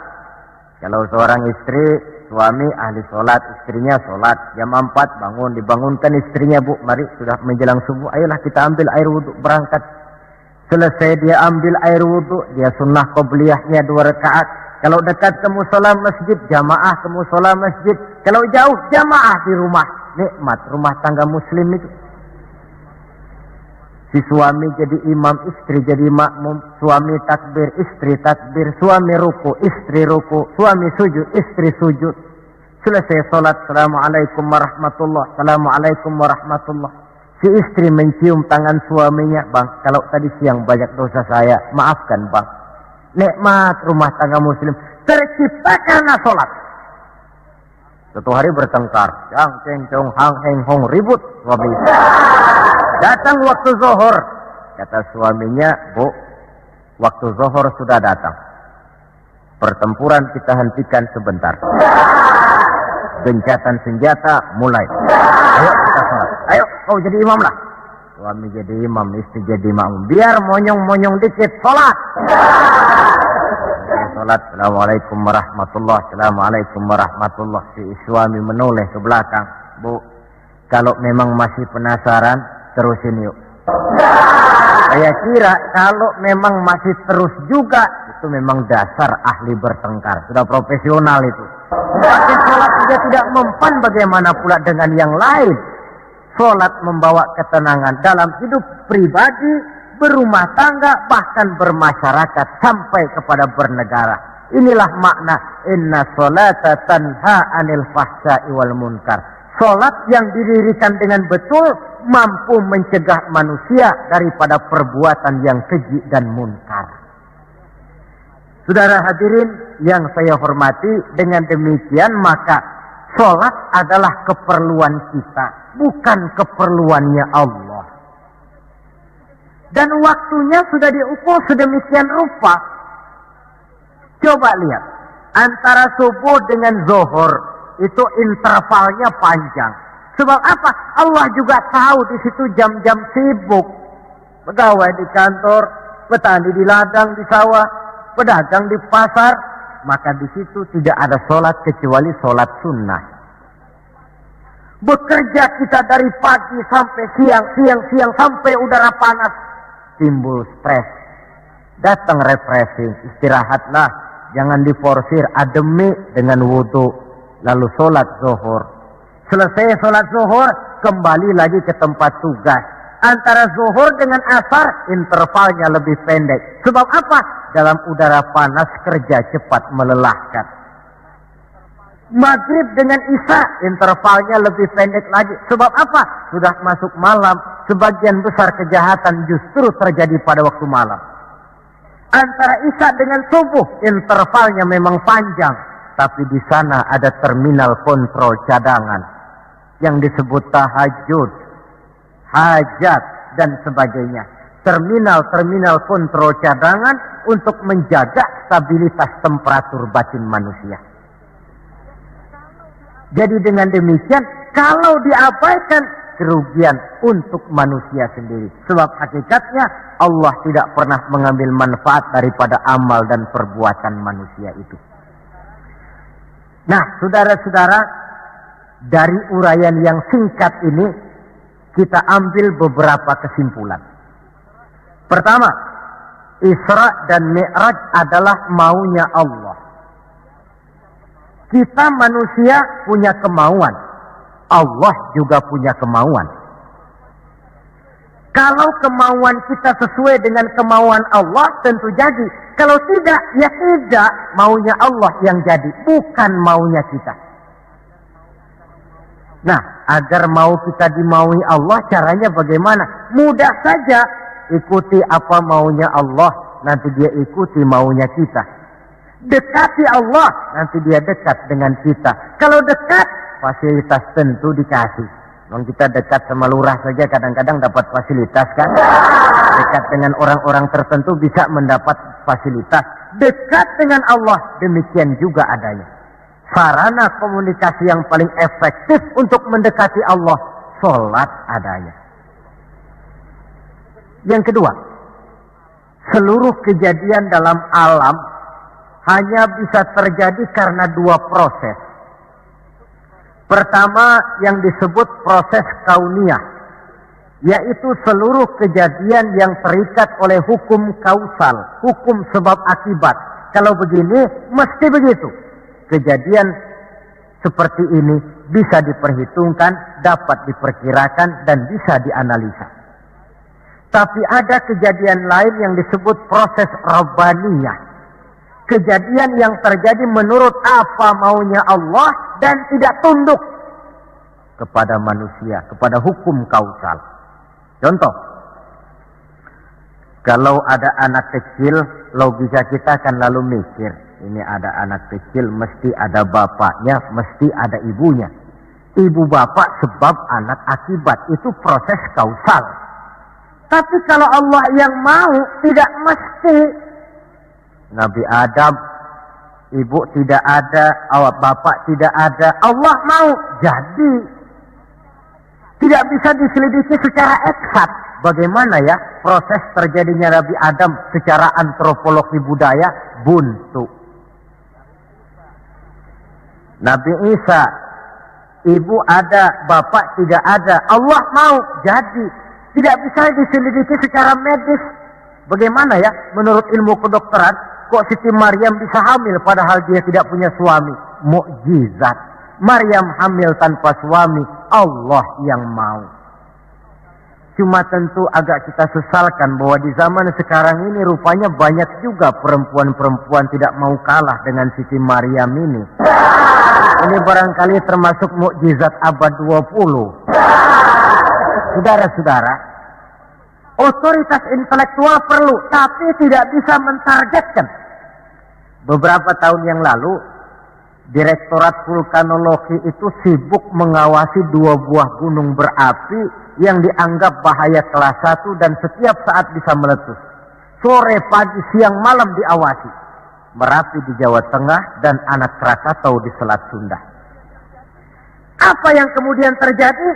kalau seorang istri, suami ahli sholat, istrinya sholat, jam 4 bangun, dibangunkan istrinya, Bu, mari sudah menjelang subuh, ayolah kita ambil air wudhu, berangkat. Selesai dia ambil air wudhu, dia sunnah qobliyahnya 2 rakaat. Kalau dekat ke musola masjid, jamaah ke musola masjid. Kalau jauh, jamaah di rumah. Nikmat rumah tangga muslim itu. Si suami jadi imam, istri jadi makmum. Suami takbir, istri takbir. Suami ruku, istri ruku. Suami sujud, istri sujud. Selesai salat, Assalamualaikum warahmatullah. Assalamualaikum warahmatullah. Si istri mencium tangan suaminya, Bang, kalau tadi siang banyak dosa saya, maafkan Bang. Nikmat rumah tangga muslim tercipta karena sholat. Suatu hari bertengkar, jang ceng cong hang heng hong, ribut suami. Datang waktu zuhur, kata suaminya, Bu, waktu zuhur sudah datang. Pertempuran kita hentikan sebentar. Gencatan senjata mulai. Ayo kita sholat. Ayo kau jadi imam lah. Suami jadi imam, istri jadi makmum. Biar monyong-monyong dikit, sholat. Sholat. Assalamualaikum warahmatullah. Assalamualaikum warahmatullah. Si suami menoleh ke belakang. Bu, kalau memang masih penasaran, terusin yuk. Saya kira kalau memang masih terus juga, itu memang dasar ahli bertengkar. Sudah profesional itu. Pakai sholat juga tidak mempan, bagaimana pula dengan yang lain. Sholat membawa ketenangan dalam hidup pribadi, berumah tangga, bahkan bermasyarakat sampai kepada bernegara. Inilah makna inna sholata tanha anil fahsya'i wal munkar. Sholat yang didirikan dengan betul mampu mencegah manusia daripada perbuatan yang keji dan munkar. Saudara hadirin yang saya hormati, dengan demikian maka sholat adalah keperluan kita, bukan keperluannya Allah. Dan waktunya sudah diukur sedemikian rupa. Coba lihat, antara subuh dengan zuhur itu intervalnya panjang. Sebab apa? Allah juga tahu di situ jam-jam sibuk. Pegawai di kantor, petani di ladang, di sawah, pedagang di pasar, maka di situ tidak ada sholat kecuali sholat sunnah. Bekerja kita dari pagi sampai siang sampai udara panas, timbul stres. Datang refreshing, istirahatlah, jangan diforsir, ademi dengan wudhu, lalu sholat zuhur. Selesai sholat zuhur, kembali lagi ke tempat tugas. Antara zuhur dengan asar, intervalnya lebih pendek. Sebab apa? Dalam udara panas, kerja cepat melelahkan. Maghrib dengan isya, intervalnya lebih pendek lagi. Sebab apa? Sudah masuk malam, sebagian besar kejahatan justru terjadi pada waktu malam. Antara isya dengan subuh, intervalnya memang panjang. Tapi di sana ada terminal kontrol cadangan yang disebut tahajud, hajat, dan sebagainya. Terminal-terminal kontrol cadangan untuk menjaga stabilitas temperatur batin manusia. Jadi dengan demikian, kalau diabaikan, kerugian untuk manusia sendiri. Sebab hakikatnya Allah tidak pernah mengambil manfaat daripada amal dan perbuatan manusia itu. Nah, saudara-saudara, dari uraian yang singkat ini, kita ambil beberapa kesimpulan. Pertama, Isra dan Mi'raj adalah maunya Allah. Kita manusia punya kemauan, Allah juga punya kemauan. Kalau kemauan kita sesuai dengan kemauan Allah, tentu jadi. Kalau tidak, ya tidak, maunya Allah yang jadi, bukan maunya kita. Nah, agar mau kita dimaui Allah, caranya bagaimana? Mudah saja, ikuti apa maunya Allah, nanti dia ikuti maunya kita. Dekati Allah, nanti dia dekat dengan kita. Kalau dekat, fasilitas tentu dikasih. Kalau kita dekat sama lurah saja kadang-kadang dapat fasilitas kan. Dekat dengan orang-orang tertentu bisa mendapat fasilitas. Dekat dengan Allah, demikian juga adanya. Sarana komunikasi yang paling efektif untuk mendekati Allah, sholat adanya. Yang kedua, seluruh kejadian dalam alam hanya bisa terjadi karena dua proses. Pertama yang disebut proses kauniyah, yaitu seluruh kejadian yang terikat oleh hukum kausal, hukum sebab akibat. Kalau begini, mesti begitu. Kejadian seperti ini bisa diperhitungkan, dapat diperkirakan, dan bisa dianalisa. Tapi ada kejadian lain yang disebut proses rabbaniyah. Kejadian yang terjadi menurut apa maunya Allah dan tidak tunduk kepada manusia, kepada hukum kausal. Contoh, kalau ada anak kecil, logika kita akan lalu mikir, ini ada anak kecil, mesti ada bapaknya, mesti ada ibunya. Ibu bapak sebab anak akibat, itu proses kausal. Tapi kalau Allah yang mau, tidak mesti. Nabi Adam, ibu tidak ada, awak bapak tidak ada, Allah mau, jadi. Tidak bisa diselidiki secara eksat. Bagaimana ya proses terjadinya Nabi Adam secara antropologi budaya? Buntu. Nabi Isa, ibu ada, bapak tidak ada, Allah mau, jadi. Tidak bisa diselidiki secara medis. Bagaimana ya menurut ilmu kedokteran, kok Siti Maryam bisa hamil padahal dia tidak punya suami? Mukjizat. Maryam hamil tanpa suami, Allah yang mau. Cuma tentu agak kita sesalkan bahwa di zaman sekarang ini rupanya banyak juga perempuan-perempuan tidak mau kalah dengan Siti Maryam ini. Ini barangkali termasuk mukjizat abad 20. Saudara-saudara, otoritas intelektual perlu, tapi tidak bisa mentargetkan. Beberapa tahun yang lalu, Direktorat Vulkanologi itu sibuk mengawasi 2 buah gunung berapi yang dianggap bahaya kelas 1 dan setiap saat bisa meletus. Sore, pagi, siang, malam diawasi. Merapi di Jawa Tengah, dan Anak Krakatau di Selat Sunda. Apa yang kemudian terjadi?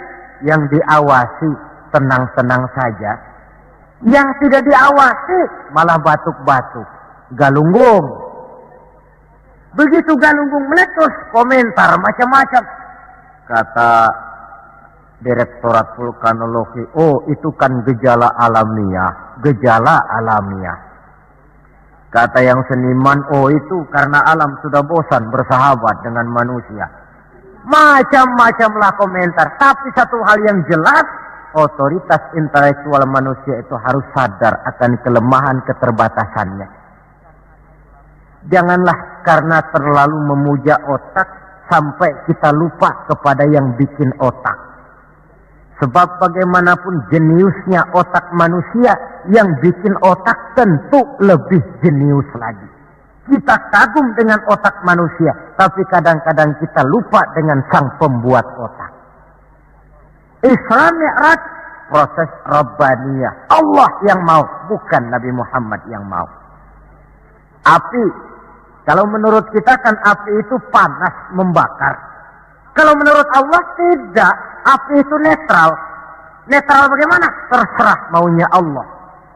Yang diawasi tenang-tenang saja. Yang tidak diawasi malah batuk-batuk, galunggung. Begitu galunggung meletus, komentar macam-macam. Kata Direktorat Vulkanologi, oh itu kan gejala alamiah, gejala alamiah. Kata yang seniman, oh itu karena alam sudah bosan bersahabat dengan manusia. Macam-macamlah komentar. Tapi satu hal yang jelas, otoritas intelektual manusia itu harus sadar akan kelemahan keterbatasannya. Janganlah karena terlalu memuja otak sampai kita lupa kepada yang bikin otak. Sebab bagaimanapun jeniusnya otak manusia, yang bikin otak tentu lebih jenius lagi. Kita kagum dengan otak manusia, tapi kadang-kadang kita lupa dengan sang pembuat otak. Isra Mi'raj, proses Rabbaniyah. Allah yang mau, bukan Nabi Muhammad yang mau. Api, kalau menurut kita kan api itu panas, membakar. Kalau menurut Allah tidak, api itu netral. Netral bagaimana? Terserah maunya Allah.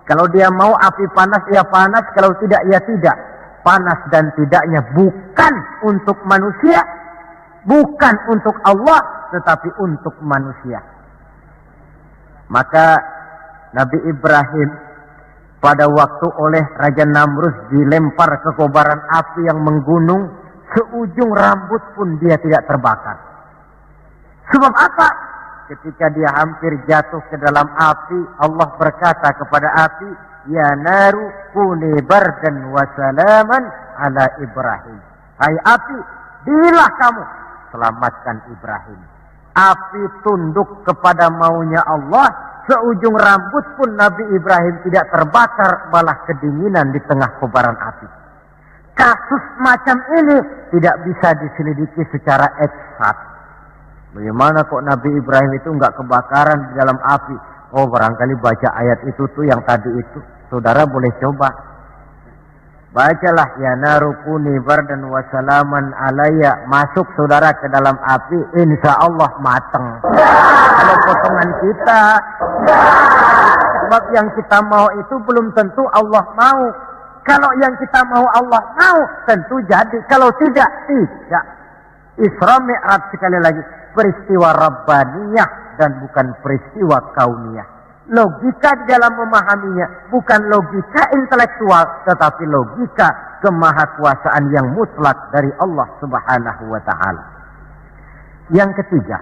Kalau dia mau api panas, ya panas. Kalau tidak, ya tidak. Panas dan tidaknya bukan untuk manusia, bukan untuk Allah, tetapi untuk manusia. Maka Nabi Ibrahim pada waktu oleh Raja Namrus dilempar ke kobaran api yang menggunung, seujung rambut pun dia tidak terbakar. Sebab apa? Ketika dia hampir jatuh ke dalam api, Allah berkata kepada api, ya naru kuni bardan wa salaman ala Ibrahim. Hai api, dirilah kamu, selamatkan Ibrahim. Api tunduk kepada maunya Allah, seujung rambut pun Nabi Ibrahim tidak terbakar, malah kedinginan di tengah kobaran api. Kasus macam ini tidak bisa diselidiki secara eksakt. Bagaimana kok Nabi Ibrahim itu enggak kebakaran di dalam api? Oh, barangkali baca ayat itu tuh yang tadi itu. Saudara boleh coba. Bacalah, ya narukuni bardan wa salaman alayya. Masuk saudara ke dalam api, insya Allah mateng. Kalau potongan kita, sebab yang kita mau itu belum tentu Allah mau. Kalau yang kita mau Allah mau, tentu jadi. Kalau tidak, tidak. Isra Mi'raj sekali lagi. Peristiwa Rabbaniyah dan bukan peristiwa kauniyah. Logika di dalam memahaminya bukan logika intelektual, tetapi logika kemahakuasaan yang mutlak dari Allah Subhanahu wa ta'ala. Yang ketiga,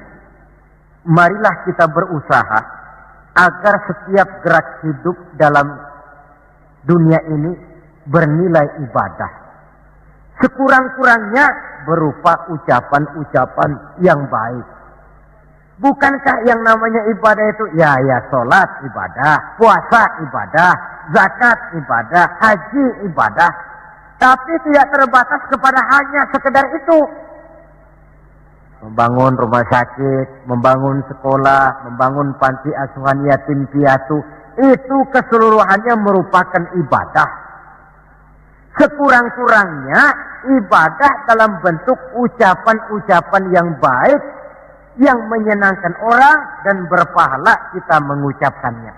marilah kita berusaha agar setiap gerak hidup dalam dunia ini bernilai ibadah. Sekurang-kurangnya berupa ucapan-ucapan yang baik. Bukankah yang namanya ibadah itu ya sholat ibadah, puasa ibadah, zakat ibadah, haji ibadah. Tapi tidak terbatas kepada hanya sekedar itu. Membangun rumah sakit, membangun sekolah, membangun panti asuhan yatim piatu, itu keseluruhannya merupakan ibadah. Sekurang-kurangnya ibadah dalam bentuk ucapan-ucapan yang baik, yang menyenangkan orang dan berpahala kita mengucapkannya.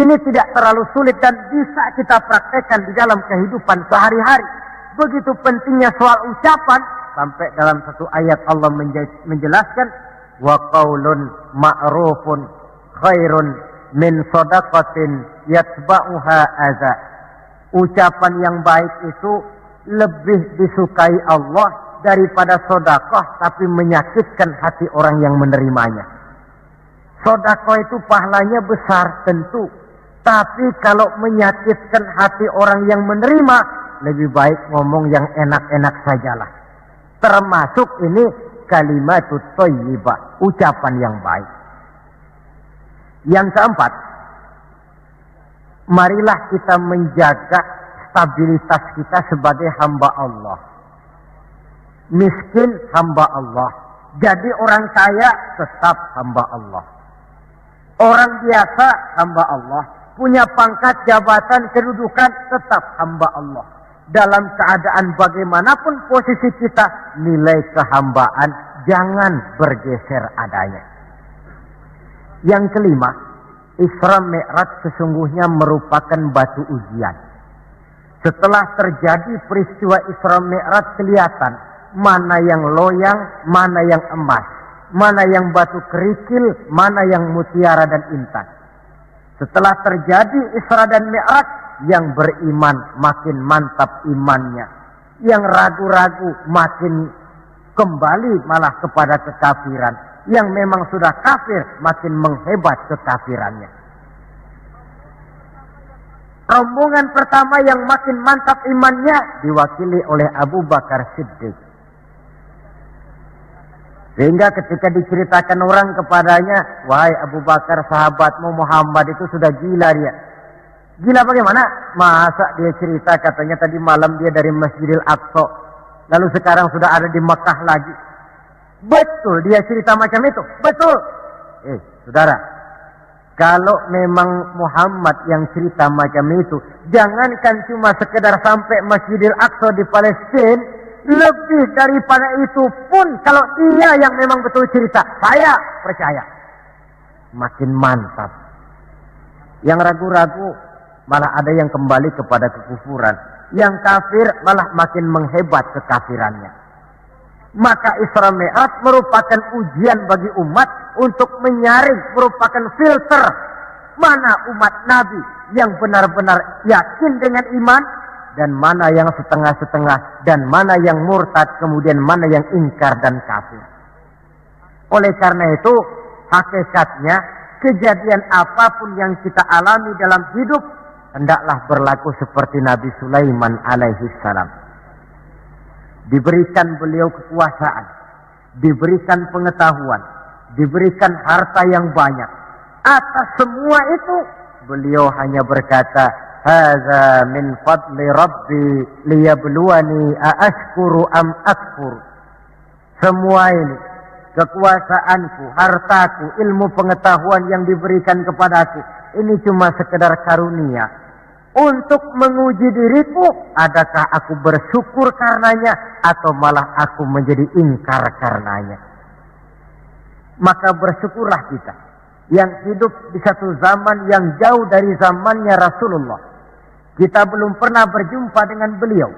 Ini tidak terlalu sulit dan bisa kita praktekkan di dalam kehidupan sehari-hari. Begitu pentingnya soal ucapan, sampai dalam satu ayat Allah menjelaskan, wa qaulun ma'rufun khairun min shadaqatin yatba'uha adza. Ucapan yang baik itu lebih disukai Allah daripada sedekah tapi menyakitkan hati orang yang menerimanya. Sedekah itu pahalanya besar tentu, tapi kalau menyakitkan hati orang yang menerima, lebih baik ngomong yang enak-enak sajalah. Termasuk ini kalimatut thayyibah, ucapan yang baik. Yang keempat, marilah kita menjaga stabilitas kita sebagai hamba Allah. Miskin hamba Allah. Jadi orang kaya tetap hamba Allah. Orang biasa hamba Allah. punya pangkat, jabatan, kedudukan, tetap hamba Allah. Dalam keadaan bagaimanapun posisi kita, nilai kehambaan jangan bergeser adanya. Yang kelima, Isra Mi'raj sesungguhnya merupakan batu ujian. Setelah terjadi peristiwa Isra Mi'raj kelihatan mana yang loyang, mana yang emas, mana yang batu kerikil, mana yang mutiara dan intan. Setelah terjadi Isra dan Mi'raj, yang beriman makin mantap imannya, yang ragu-ragu makin kembali malah kepada kekafiran, yang memang sudah kafir makin menghebat kekafirannya. Rombongan pertama yang makin mantap imannya diwakili oleh Abu Bakar Siddiq. Sehingga ketika diceritakan orang kepadanya, wahai Abu Bakar, sahabatmu Muhammad itu sudah gila dia. Gila bagaimana? Masa dia cerita katanya tadi malam dia dari Masjidil Aqsa, lalu sekarang sudah ada di Mekah lagi. Betul dia cerita macam itu? Betul. Saudara, kalau memang Muhammad yang cerita macam itu, jangankan cuma sekedar sampai Masjidil Aqsa di Palestina, lebih daripada itu pun kalau dia yang memang betul cerita, saya percaya. Makin mantap. Yang ragu-ragu malah ada yang kembali kepada kekufuran. Yang kafir malah makin menghebat kekafirannya. Maka Isra Mi'raj merupakan ujian bagi umat untuk menyaring, merupakan filter mana umat Nabi yang benar-benar yakin dengan iman, dan mana yang setengah-setengah, dan mana yang murtad, kemudian mana yang ingkar dan kafir. Oleh karena itu, hakikatnya kejadian apapun yang kita alami dalam hidup, hendaklah berlaku seperti Nabi Sulaiman alaihi salam. Diberikan beliau kekuasaan, diberikan pengetahuan, diberikan harta yang banyak. Atas semua itu, beliau hanya berkata, "Hadza min fadli Rabbi liyabluwani aashkuru am akfur." Semua ini, kekuasaanku, hartaku, ilmu pengetahuan yang diberikan kepadaku, ini cuma sekedar karunia untuk menguji diriku, adakah aku bersyukur karenanya atau malah aku menjadi ingkar karenanya. Maka bersyukurlah kita yang hidup di satu zaman yang jauh dari zamannya Rasulullah. Kita belum pernah berjumpa dengan beliau,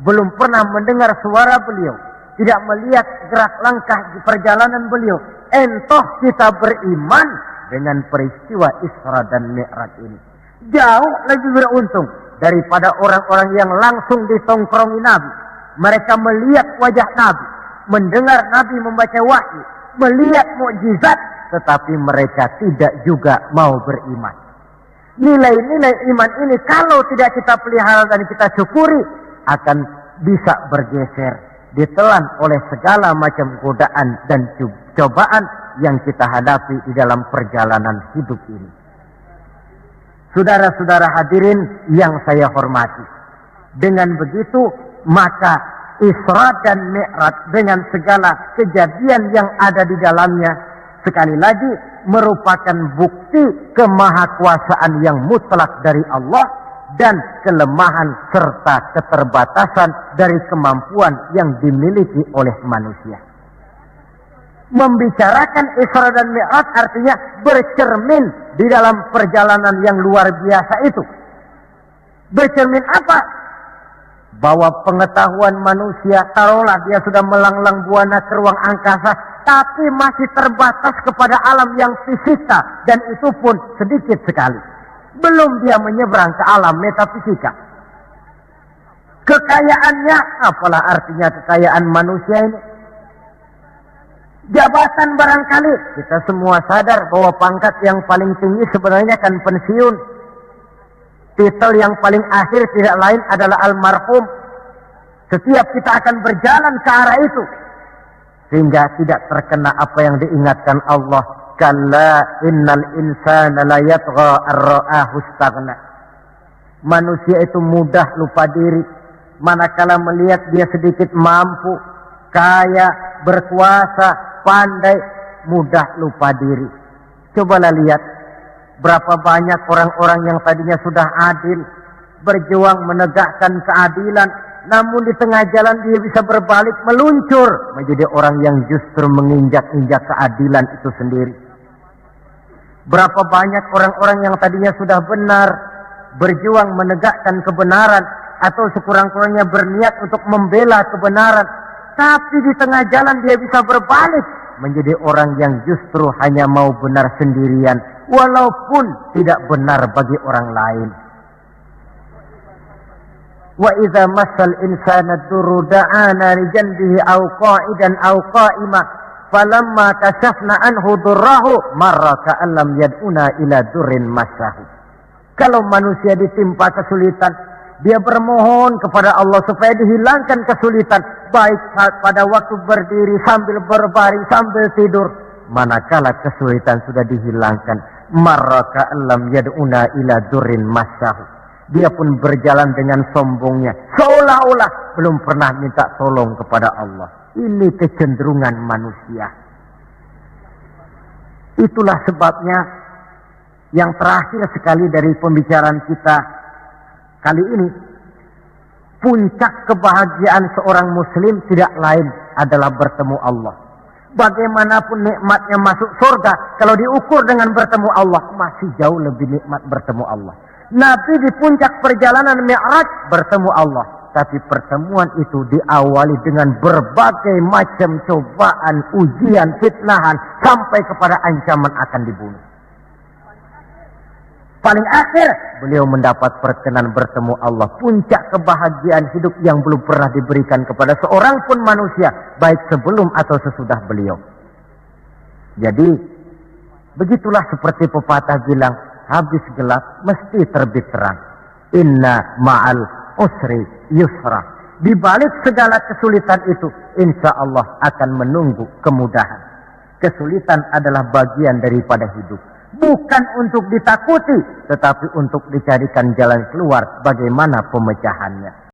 belum pernah mendengar suara beliau, tidak melihat gerak langkah di perjalanan beliau. Entah kita beriman dengan peristiwa Isra dan Mi'raj ini. Jauh lebih beruntung daripada orang-orang yang langsung ditongkrongi Nabi. Mereka melihat wajah Nabi, mendengar Nabi membaca wahyu, melihat mukjizat, tetapi mereka tidak juga mau beriman. Nilai-nilai iman ini kalau tidak kita pelihara dan kita syukuri, akan bisa bergeser, ditelan oleh segala macam godaan dan cobaan yang kita hadapi di dalam perjalanan hidup ini. Saudara-saudara hadirin yang saya hormati, dengan begitu maka Isra dan Mi'raj dengan segala kejadian yang ada di dalamnya, sekali lagi merupakan bukti kemahakuasaan yang mutlak dari Allah dan kelemahan serta keterbatasan dari kemampuan yang dimiliki oleh manusia. Membicarakan Isra dan Mi'raj artinya bercermin di dalam perjalanan yang luar biasa itu. Bercermin apa? Bahwa pengetahuan manusia, taruhlah dia sudah melanglang buana ke ruang angkasa, tapi masih terbatas kepada alam yang fisika, dan itu pun sedikit sekali. Belum dia menyeberang ke alam metafisika. Kekayaannya, apalah artinya kekayaan manusia ini? Jabatan barangkali, kita semua sadar bahwa pangkat yang paling tinggi sebenarnya kan pensiun. Titel yang paling akhir tidak lain adalah almarhum. Setiap kita akan berjalan ke arah itu, sehingga tidak terkena apa yang diingatkan Allah. Kalla innal insana la yatgha ar-ra'ahu istaghna. Manusia itu mudah lupa diri manakala melihat dia sedikit mampu, kaya, berkuasa, pandai, mudah lupa diri. Cobalah lihat Berapa banyak orang-orang yang tadinya sudah adil, berjuang menegakkan keadilan, namun di tengah jalan dia bisa berbalik meluncur menjadi orang yang justru menginjak-injak keadilan itu sendiri. Berapa banyak orang-orang yang tadinya sudah benar, berjuang menegakkan kebenaran, atau sekurang-kurangnya berniat untuk membela kebenaran, tapi di tengah jalan dia bisa berbalik menjadi orang yang justru hanya mau benar sendirian, walaupun tidak benar bagi orang lain. Wa idza massal insana durru da'ana li janbihi aw qa'idan aw qa'ima falamma kashafna anhu durrahu marra ka'an lam yad'una ila durrin massahu. Kalau manusia ditimpa kesulitan, dia bermohon kepada Allah supaya dihilangkan kesulitan, baik pada waktu berdiri, sambil berbaring, sambil tidur. Manakala kesulitan sudah dihilangkan, marra ka'an lam yad'una ila durrin massahu, dia pun berjalan dengan sombongnya, seolah-olah belum pernah minta tolong kepada Allah. Ini kecenderungan manusia. Itulah sebabnya yang terakhir sekali dari pembicaraan kita kali ini, puncak kebahagiaan seorang muslim tidak lain adalah bertemu Allah. Bagaimanapun nikmatnya masuk surga, kalau diukur dengan bertemu Allah, masih jauh lebih nikmat bertemu Allah. Nabi di puncak perjalanan Mi'raj bertemu Allah, tapi pertemuan itu diawali dengan berbagai macam cobaan, ujian, fitnahan, sampai kepada ancaman akan dibunuh. Paling akhir beliau mendapat perkenan bertemu Allah, puncak kebahagiaan hidup yang belum pernah diberikan kepada seorang pun manusia, baik sebelum atau sesudah beliau. Jadi begitulah seperti pepatah bilang, habis gelap mesti terbit terang. Inna ma'al usri yusra. Di balik segala kesulitan itu, insya Allah akan menunggu kemudahan. Kesulitan adalah bagian daripada hidup. Bukan untuk ditakuti, tetapi untuk dicarikan jalan keluar bagaimana pemecahannya.